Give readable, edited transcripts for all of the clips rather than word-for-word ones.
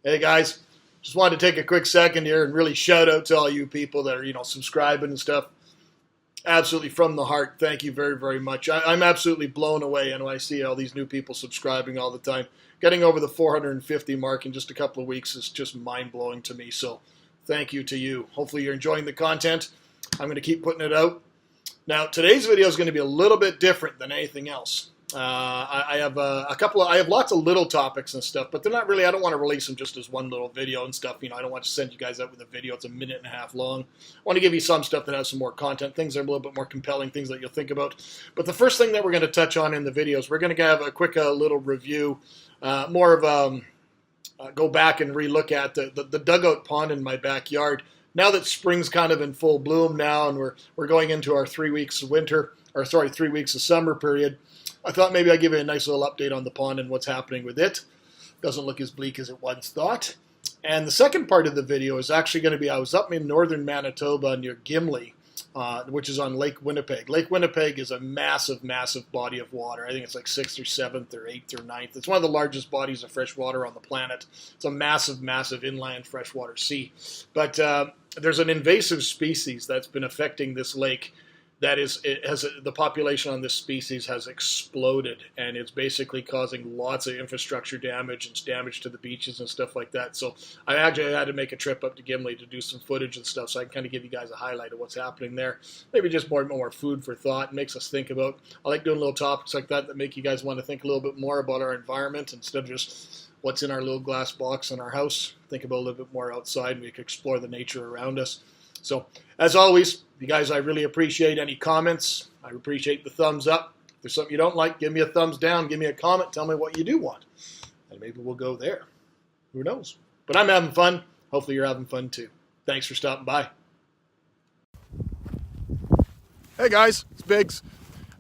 Hey guys, just wanted to take a quick second here and really shout out to all you people that are, subscribing and stuff. Absolutely from the heart. Thank you very, very much. I'm absolutely blown away, and when I see all these new people subscribing all the time, getting over the 450 mark in just a couple of weeks is just mind-blowing to me. So thank you to you. Hopefully you're enjoying the content. I'm going to keep putting it out. Now, today's video is going to be a little bit different than anything else. I have I have lots of little topics and stuff, but they're not really, I don't want to release them just as one little video and stuff. I don't want to send you guys out with a video. It's a minute and a half long. I want to give you some stuff that has some more content, things that are a little bit more compelling, things that you'll think about. But the first thing that we're going to touch on in the video is we're going to have a quick little review, more of go back and relook at the dugout pond in my backyard. Now that spring's kind of in full bloom now, and we're going into our 3 weeks of winter, or sorry, 3 weeks of summer period, I thought maybe I'd give you a nice little update on the pond and what's happening with it. Doesn't look as bleak as it once thought. And the second part of the video is actually going to be, I was up in northern Manitoba near Gimli, which is on Lake Winnipeg. Lake Winnipeg is a massive, massive body of water. I think it's like 6th or 7th or 8th or 9th. It's one of the largest bodies of fresh water on the planet. It's a massive, massive inland freshwater sea. But there's an invasive species that's been affecting this lake. The population on this species has exploded, and it's basically causing lots of infrastructure damage and damage to the beaches and stuff like that. So I actually had to make a trip up to Gimli to do some footage and stuff, so I can kind of give you guys a highlight of what's happening there. Maybe just more food for thought. It makes us think about. I like doing little topics like that make you guys want to think a little bit more about our environment instead of just what's in our little glass box in our house. Think about a little bit more outside, and we can explore the nature around us. So, as always, you guys, I really appreciate any comments. I appreciate the thumbs up. If there's something you don't like, give me a thumbs down. Give me a comment. Tell me what you do want. And maybe we'll go there. Who knows? But I'm having fun. Hopefully you're having fun too. Thanks for stopping by. Hey guys, it's Biggs.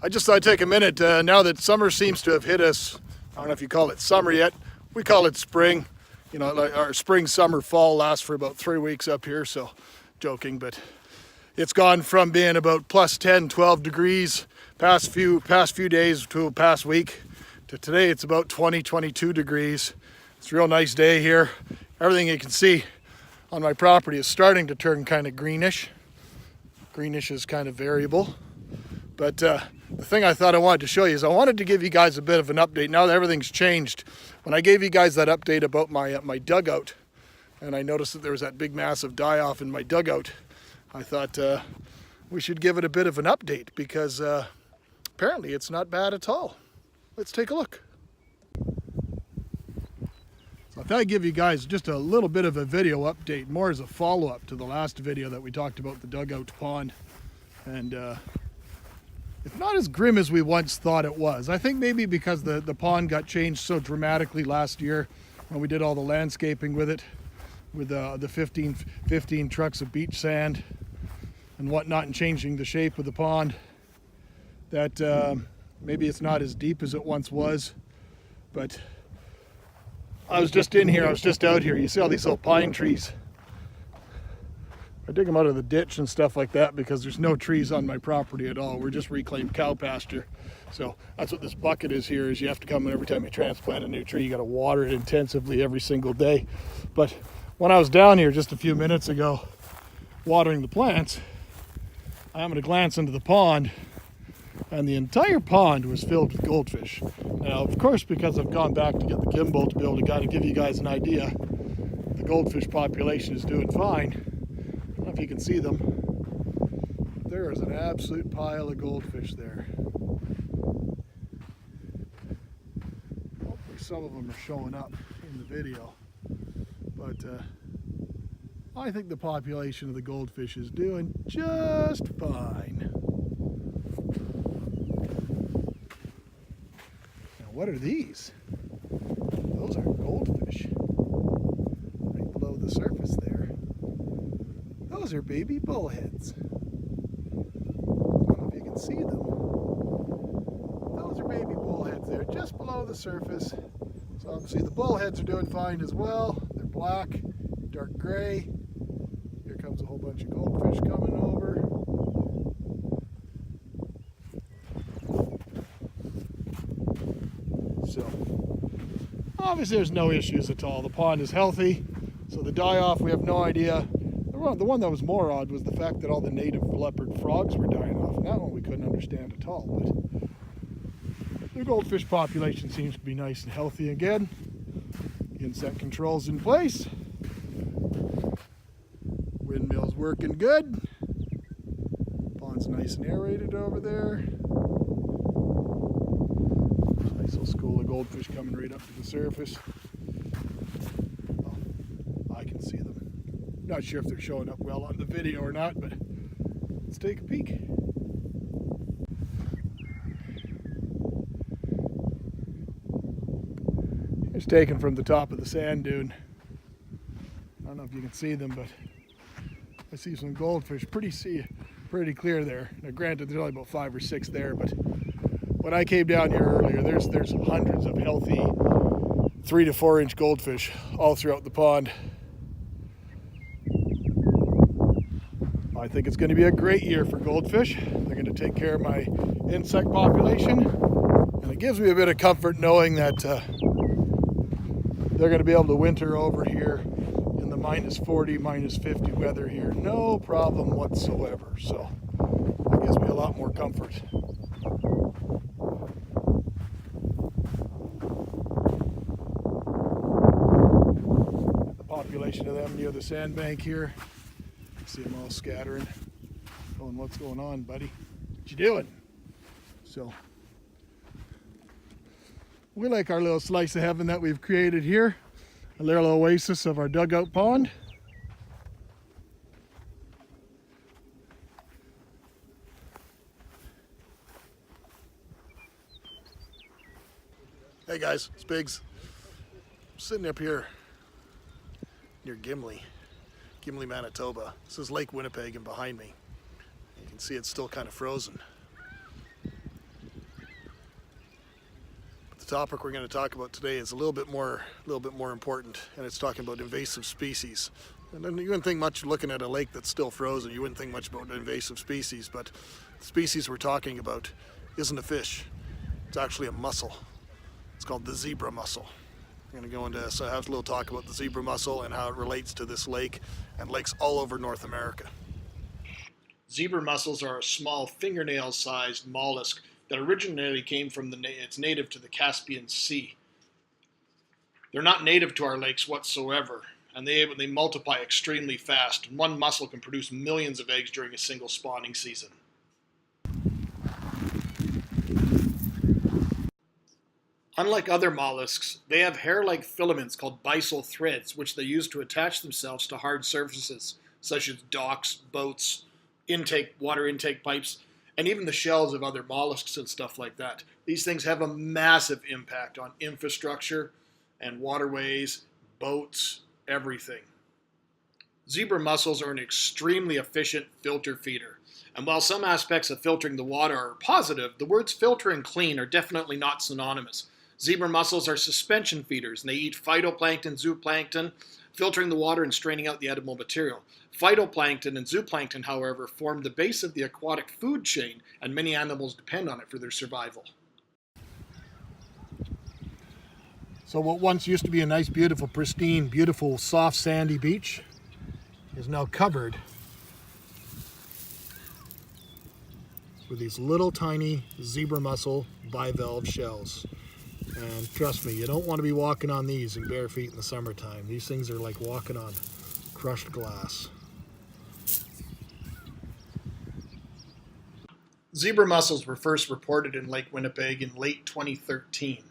I just thought I'd take a minute now that summer seems to have hit us. I don't know if you call it summer yet. We call it spring. Like our spring, summer, fall lasts for about 3 weeks up here, so joking, but it's gone from being about plus 10, 12 degrees past few days to past week to today it's about 20, 22 degrees. It's a real nice day here. Everything you can see on my property is starting to turn kind of greenish. Greenish is kind of variable, but the thing I thought I wanted to show you is I wanted to give you guys a bit of an update now that everything's changed. When I gave you guys that update about my dugout, and I noticed that there was that big massive die-off in my dugout, I thought we should give it a bit of an update because apparently it's not bad at all. Let's take a look. So I thought I'd give you guys just a little bit of a video update, more as a follow-up to the last video that we talked about the dugout pond. And it's not as grim as we once thought it was. I think maybe because the pond got changed so dramatically last year when we did all the landscaping with it, with the 15 trucks of beach sand and whatnot, and changing the shape of the pond, that maybe it's not as deep as it once was. But I was just in here, I was just out here. You see all these little pine trees. I dig them out of the ditch and stuff like that because there's no trees on my property at all. We're just reclaimed cow pasture. So that's what this bucket is here, is you have to come in every time you transplant a new tree. You got to water it intensively every single day. But when I was down here just a few minutes ago watering the plants, I happened to glance into the pond, and the entire pond was filled with goldfish. Now, of course, because I've gone back to get the gimbal to be able to kind of give you guys an idea, the goldfish population is doing fine. I don't know if you can see them. There is an absolute pile of goldfish there. Hopefully some of them are showing up in the video. But I think the population of the goldfish is doing just fine. Now, what are these? Those are goldfish. Right below the surface there. Those are baby bullheads. I don't know if you can see them. Those are baby bullheads there, just below the surface. So obviously the bullheads are doing fine as well. They're black, dark gray. Here comes a whole bunch of goldfish coming over. So Obviously there's no issues at all. The pond is healthy, so the die-off, we have no idea. The one that was more odd was the fact that all the native leopard frogs were dying off, and that one we couldn't understand at all. But the goldfish population seems to be nice and healthy again. Insect controls in place. Windmill's working good. Pond's nice and aerated over there. Nice little school of goldfish coming right up to the surface. Well, I can see them. Not sure if they're showing up well on the video or not, but let's take a peek. It's taken from the top of the sand dune. I don't know if you can see them, but I see some goldfish pretty clear there. Now granted, there's only about 5 or 6 there, but when I came down here earlier, there's hundreds of healthy 3 to 4 inch goldfish all throughout the pond. I think it's going to be a great year for goldfish. They're going to take care of my insect population, and it gives me a bit of comfort knowing that they're going to be able to winter over here in the -40, -50 weather here, no problem whatsoever. So that gives me a lot more comfort. The population of them near the sandbank here. See them all scattering, going, what's going on, buddy? What you doing? So we like our little slice of heaven that we've created here, a little oasis of our dugout pond. Hey guys, it's Biggs. I'm sitting up here near Gimli, Manitoba. This is Lake Winnipeg, and behind me, you can see it's still kind of frozen. But the topic we're going to talk about today is a little bit more important, and it's talking about invasive species. And then you wouldn't think much looking at a lake that's still frozen. You wouldn't think much about invasive species, but the species we're talking about isn't a fish. It's actually a mussel. It's called the zebra mussel. I'm going to go into, so I have a little talk about the zebra mussel and how it relates to this lake and lakes all over North America. Zebra mussels are a small fingernail-sized mollusk that originally came from it's native to the Caspian Sea. They're not native to our lakes whatsoever, and they multiply extremely fast. One mussel can produce millions of eggs during a single spawning season. Unlike other mollusks, they have hair-like filaments called byssal threads, which they use to attach themselves to hard surfaces, such as docks, boats, water intake pipes, and even the shells of other mollusks and stuff like that. These things have a massive impact on infrastructure and waterways, boats, everything. Zebra mussels are an extremely efficient filter feeder. And while some aspects of filtering the water are positive, the words filter and clean are definitely not synonymous. Zebra mussels are suspension feeders, and they eat phytoplankton, zooplankton, filtering the water and straining out the edible material. Phytoplankton and zooplankton, however, form the base of the aquatic food chain, and many animals depend on it for their survival. So what once used to be a nice, beautiful, pristine, beautiful, soft, sandy beach is now covered with these little tiny zebra mussel bivalve shells. And trust me, you don't want to be walking on these in bare feet in the summertime. These things are like walking on crushed glass. Zebra mussels were first reported in Lake Winnipeg in late 2013.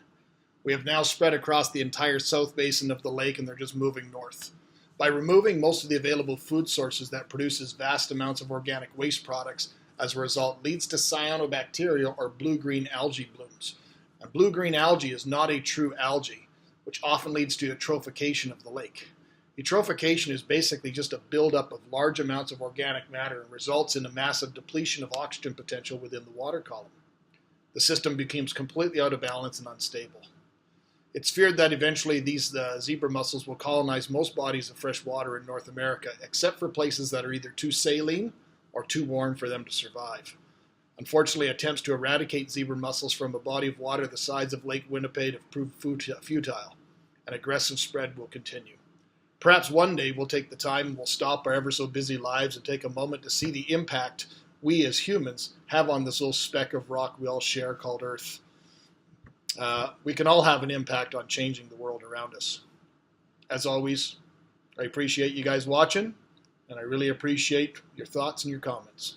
We have now spread across the entire south basin of the lake, and they're just moving north. By removing most of the available food sources that produces vast amounts of organic waste products, as a result, leads to cyanobacteria or blue-green algae blooms. And blue-green algae is not a true algae, which often leads to eutrophication of the lake. Eutrophication is basically just a buildup of large amounts of organic matter and results in a massive depletion of oxygen potential within the water column. The system becomes completely out of balance and unstable. It's feared that eventually these zebra mussels will colonize most bodies of fresh water in North America, except for places that are either too saline or too warm for them to survive. Unfortunately, attempts to eradicate zebra mussels from a body of water the size of Lake Winnipeg have proved futile. and aggressive spread will continue. Perhaps one day we'll take the time and we'll stop our ever so busy lives and take a moment to see the impact we as humans have on this little speck of rock we all share called Earth. We can all have an impact on changing the world around us. As always, I appreciate you guys watching, and I really appreciate your thoughts and your comments.